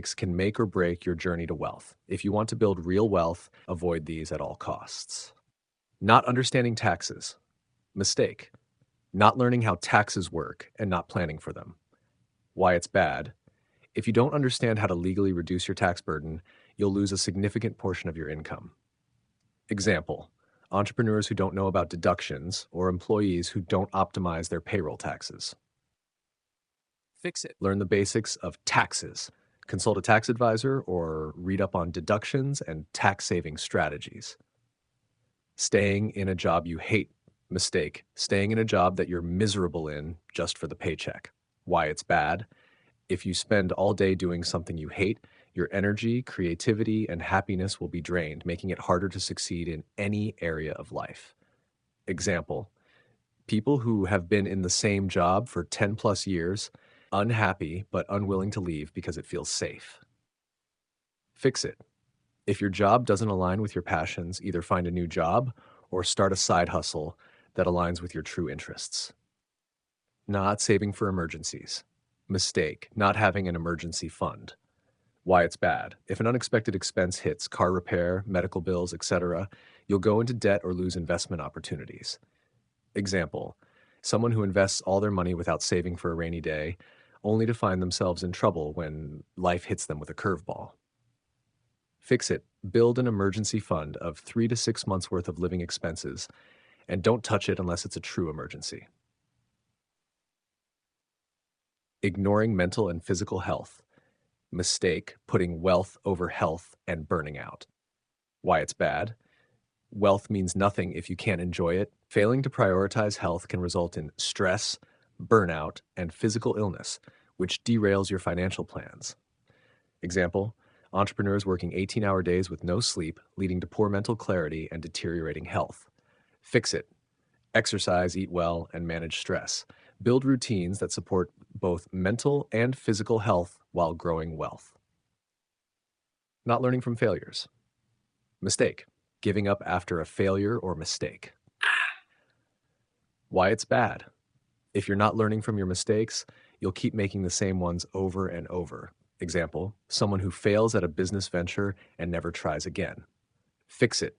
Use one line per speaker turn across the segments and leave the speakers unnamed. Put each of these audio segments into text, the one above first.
can make or break your journey to wealth. If you want to build real wealth, avoid these at all costs. Not understanding taxes. Mistake. Not learning how taxes work and not planning for them. Why it's bad. If you don't understand how to legally reduce your tax burden, you'll lose a significant portion of your income. Example, entrepreneurs who don't know about deductions or employees who don't optimize their payroll taxes. Fix it. Learn the basics of taxes. Consult a tax advisor or read up on deductions and tax-saving strategies. Staying in a job you hate. Mistake. Staying in a job that you're miserable in just for the paycheck. Why it's bad. If you spend all day doing something you hate, your energy, creativity, and happiness will be drained, making it harder to succeed in any area of life. Example, people who have been in the same job for 10 plus years, unhappy but unwilling to leave because it feels safe. Fix it. If your job doesn't align with your passions, either find a new job or start a side hustle that aligns with your true interests. Not saving for emergencies. Mistake, not having an emergency fund. Why it's bad. If an unexpected expense hits, car repair, medical bills, etc., you'll go into debt or lose investment opportunities. Example, someone who invests all their money without saving for a rainy day, only to find themselves in trouble when life hits them with a curveball. Fix it. Build an emergency fund of 3 to 6 months worth of living expenses, and don't touch it unless it's a true emergency. Ignoring mental and physical health. Mistake, putting wealth over health and burning out. Why it's bad. Wealth means nothing if you can't enjoy it. Failing to prioritize health can result in stress, burnout, and physical illness, which derails your financial plans. Example, entrepreneurs working 18-hour days with no sleep, leading to poor mental clarity and deteriorating health. Fix it. Exercise, eat well, and manage stress. Build routines that support both mental and physical health while growing wealth. Not learning from failures. Mistake. Giving up after a failure or mistake. Why it's bad. If you're not learning from your mistakes, you'll keep making the same ones over and over. Example, someone who fails at a business venture and never tries again. Fix it.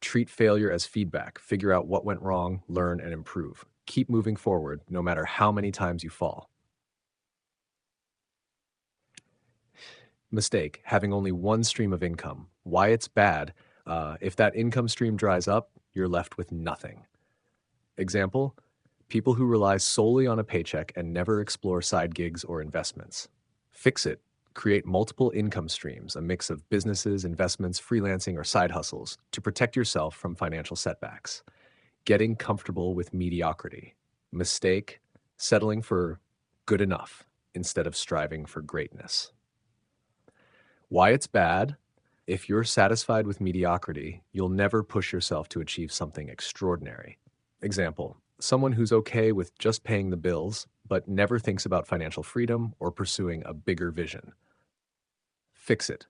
Treat failure as feedback. Figure out what went wrong, learn, and improve. Keep moving forward, no matter how many times you fall. Mistake, having only one stream of income. Why it's bad. If that income stream dries up, you're left with nothing. Example, people who rely solely on a paycheck and never explore side gigs or investments. Fix it. Create multiple income streams, a mix of businesses, investments, freelancing, or side hustles to protect yourself from financial setbacks. Getting comfortable with mediocrity. Mistake, settling for good enough instead of striving for greatness. Why it's bad. If you're satisfied with mediocrity, you'll never push yourself to achieve something extraordinary. Example, someone who's okay with just paying the bills, but never thinks about financial freedom or pursuing a bigger vision. Fix it.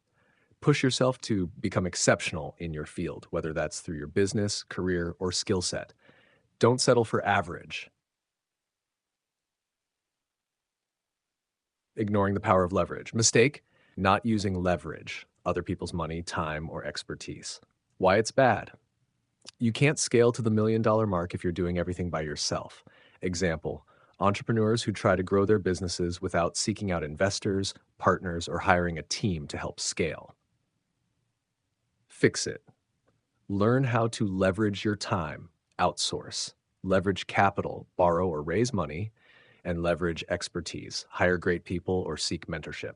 Push yourself to become exceptional in your field, whether that's through your business, career, or skill set. Don't settle for average. Ignoring the power of leverage. Mistake, not using leverage, other people's money, time, or expertise. Why it's bad. You can't scale to the $1 million mark if you're doing everything by yourself. Example, entrepreneurs who try to grow their businesses without seeking out investors, partners, or hiring a team to help scale. Fix it. Learn how to leverage your time, outsource, leverage capital, borrow or raise money, and leverage expertise, hire great people, or seek mentorship.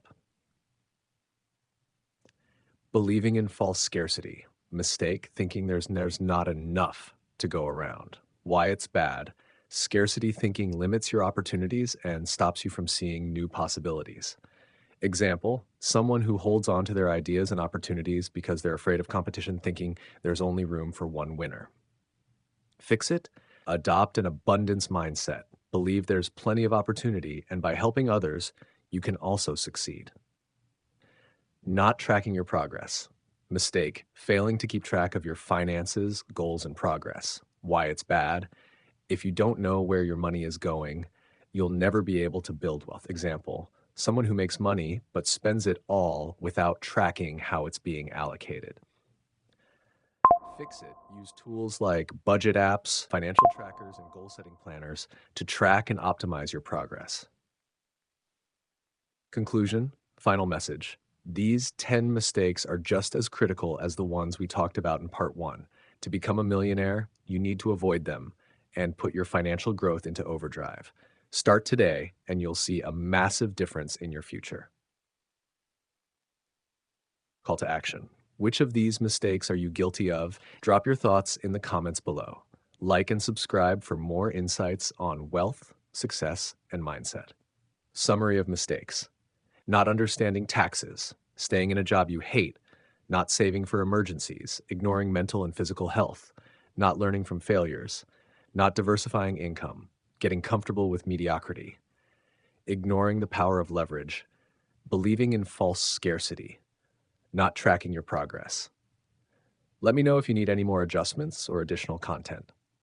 Believing in false scarcity. Mistake, thinking there's not enough to go around. Why it's bad. Scarcity thinking limits your opportunities and stops you from seeing new possibilities. Example, someone who holds on to their ideas and opportunities because they're afraid of competition, thinking there's only room for one winner. Fix it. Adopt an abundance mindset. Believe there's plenty of opportunity, and by helping others, you can also succeed. Not tracking your progress. Mistake, failing to keep track of your finances, goals, and progress. Why it's bad. If you don't know where your money is going, you'll never be able to build wealth. Example, Someone who makes money but spends it all without tracking how it's being allocated. Fix it. Use tools like budget apps, financial trackers, and goal setting planners to track and optimize your progress. Conclusion, final message. These 10 mistakes are just as critical as the ones we talked about in part one. To become a millionaire, you need to avoid them and put your financial growth into overdrive. Start today, and you'll see a massive difference in your future. Call to action. Which of these mistakes are you guilty of? Drop your thoughts in the comments below. Like and subscribe for more insights on wealth, success, and mindset. Summary of mistakes: not understanding taxes, staying in a job you hate, not saving for emergencies, ignoring mental and physical health, not learning from failures, not diversifying income, getting comfortable with mediocrity, ignoring the power of leverage, believing in false scarcity, not tracking your progress. Let me know if you need any more adjustments or additional content.